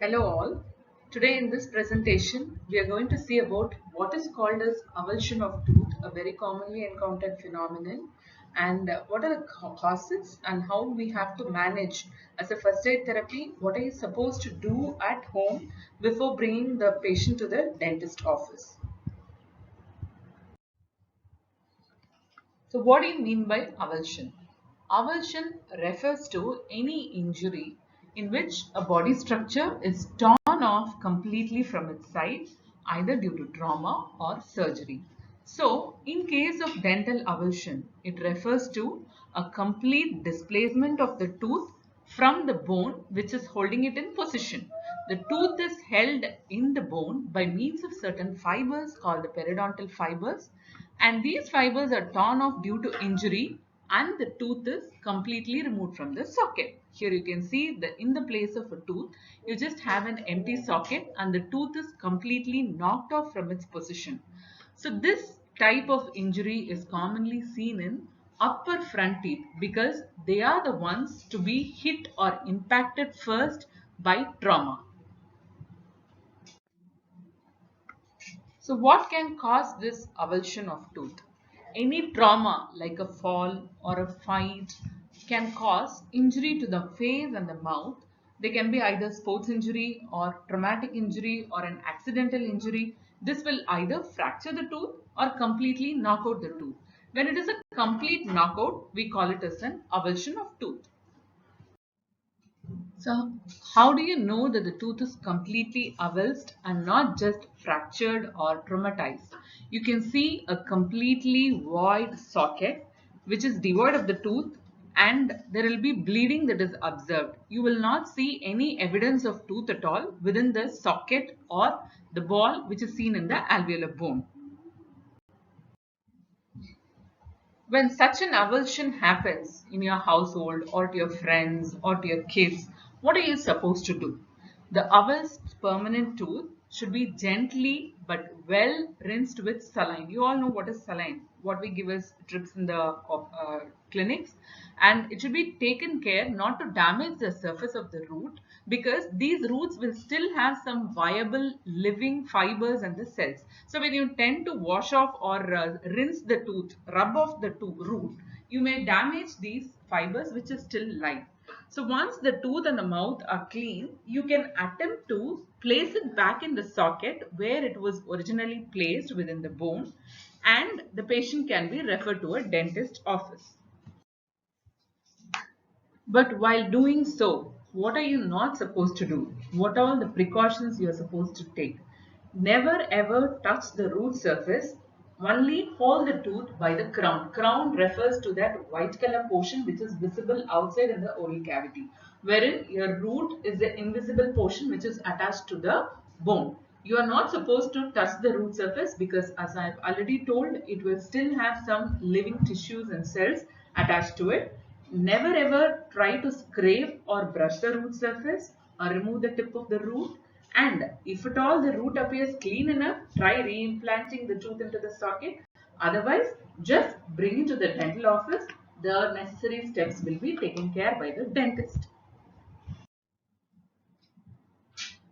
Hello all. Today in this presentation we are going to see about what is called as avulsion of tooth, a very commonly encountered phenomenon, and what are the causes and how we have to manage as a first aid therapy. What are you supposed to do at home before bringing the patient to the dentist office? So what do you mean by avulsion? Avulsion refers to any injury in which a body structure is torn off completely from its side, either due to trauma or surgery. So, in case of dental avulsion, it refers to a complete displacement of the tooth from the bone which is holding it in position. The tooth is held in the bone by means of certain fibers called the periodontal fibers, and these fibers are torn off due to injury and the tooth is completely removed from the socket. Here you can see that in the place of a tooth, you just have an empty socket and the tooth is completely knocked off from its position. So this type of injury is commonly seen in upper front teeth because they are the ones to be hit or impacted first by trauma. So what can cause this avulsion of tooth? Any trauma like a fall or a fight can cause injury to the face and the mouth. They can be either sports injury or traumatic injury or an accidental injury. This will either fracture the tooth or completely knock out the tooth. When it is a complete knockout, we call it as an avulsion of tooth. So, how do you know that the tooth is completely avulsed and not just fractured or traumatized? You can see a completely void socket which is devoid of the tooth, and there will be bleeding that is observed. You will not see any evidence of tooth at all within the socket or the ball which is seen in the alveolar bone. When such an avulsion happens in your household or to your friends or to your kids, what are you supposed to do? The avulsed permanent tooth should be gently but well rinsed with saline. You all know what is saline, what we give as drips in the clinics, and it should be taken care not to damage the surface of the root, because these roots will still have some viable living fibers and the cells. So when you tend to wash off or rinse the tooth, rub off the root, you may damage these fibers which is still live. So once the tooth and the mouth are clean, you can attempt to place it back in the socket where it was originally placed within the bone, and the patient can be referred to a dentist office. But while doing so, what are you not supposed to do? What are all the precautions you are supposed to take? Never ever touch the root surface. Only hold the tooth by the crown. Crown refers to that white color portion which is visible outside in the oral cavity, wherein your root is the invisible portion which is attached to the bone. You are not supposed to touch the root surface because, as I have already told, it will still have some living tissues and cells attached to it. Never ever try to scrape or brush the root surface or remove the tip of the root. And if at all the root appears clean enough, try reimplanting the tooth into the socket. Otherwise, just bring it to the dental office. The necessary steps will be taken care by the dentist.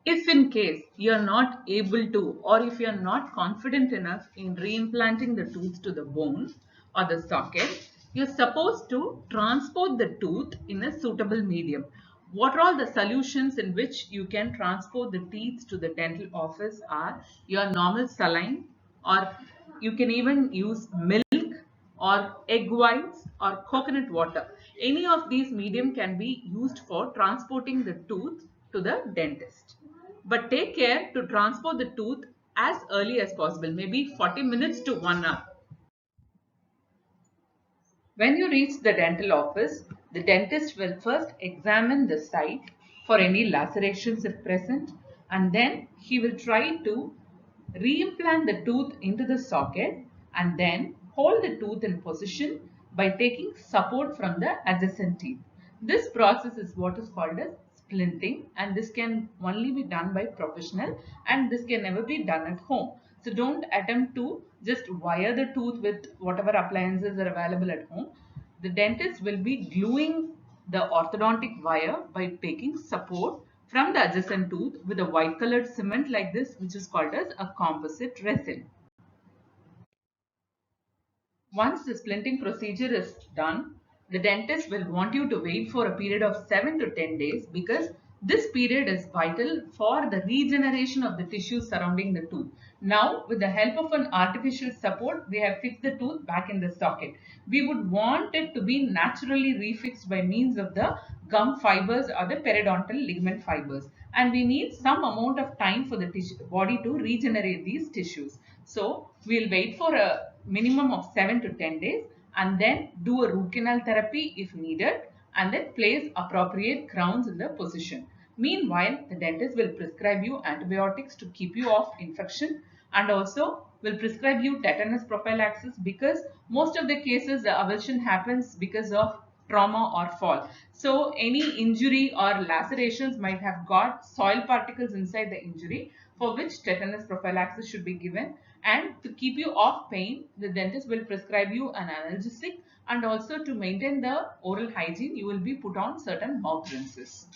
If in case you are not able to, or if you are not confident enough in reimplanting the tooth to the bone or the socket, you are supposed to transport the tooth in a suitable medium. What are all the solutions in which you can transport the teeth to the dental office are your normal saline, or you can even use milk or egg whites or coconut water. Any of these medium can be used for transporting the tooth to the dentist. But take care to transport the tooth as early as possible, maybe 40 minutes to 1 hour. When you reach the dental office, the dentist will first examine the site for any lacerations if present, and then he will try to reimplant the tooth into the socket and then hold the tooth in position by taking support from the adjacent teeth. This process is what is called as splinting, and this can only be done by professional, and this can never be done at home. So don't attempt to just wire the tooth with whatever appliances are available at home. The dentist will be gluing the orthodontic wire by taking support from the adjacent tooth with a white colored cement like this, which is called as a composite resin. Once the splinting procedure is done, the dentist will want you to wait for a period of 7 to 10 days because this period is vital for the regeneration of the tissues surrounding the tooth. Now, with the help of an artificial support, we have fixed the tooth back in the socket. We would want it to be naturally refixed by means of the gum fibers or the periodontal ligament fibers. And we need some amount of time for the body to regenerate these tissues. So, we'll wait for a minimum of 7 to 10 days and then do a root canal therapy if needed and then place appropriate crowns in the position. Meanwhile, the dentist will prescribe you antibiotics to keep you off infection and also will prescribe you tetanus prophylaxis because most of the cases the avulsion happens because of trauma or fall. So any injury or lacerations might have got soil particles inside the injury for which tetanus prophylaxis should be given, and to keep you off pain the dentist will prescribe you an analgesic, and also to maintain the oral hygiene you will be put on certain mouth rinses.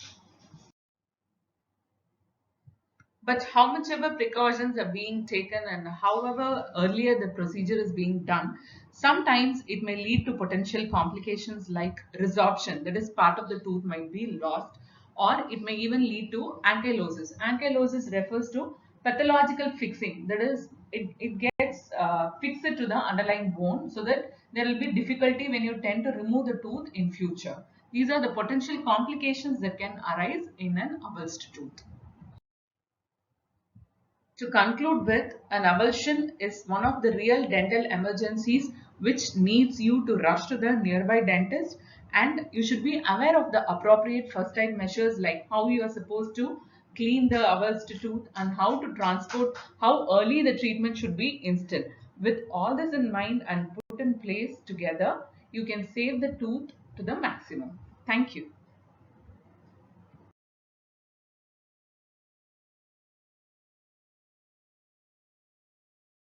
But how much ever precautions are being taken and however earlier the procedure is being done, sometimes it may lead to potential complications like resorption, that is part of the tooth might be lost, or it may even lead to ankylosis. Ankylosis refers to pathological fixing, that is it gets fixed to the underlying bone so that there will be difficulty when you tend to remove the tooth in future. These are the potential complications that can arise in an avulsed tooth. To conclude with, an avulsion is one of the real dental emergencies which needs you to rush to the nearby dentist, and you should be aware of the appropriate first aid measures like how you are supposed to clean the avulsed tooth and how to transport, how early the treatment should be instilled. With all this in mind and put in place together, you can save the tooth to the maximum. Thank you.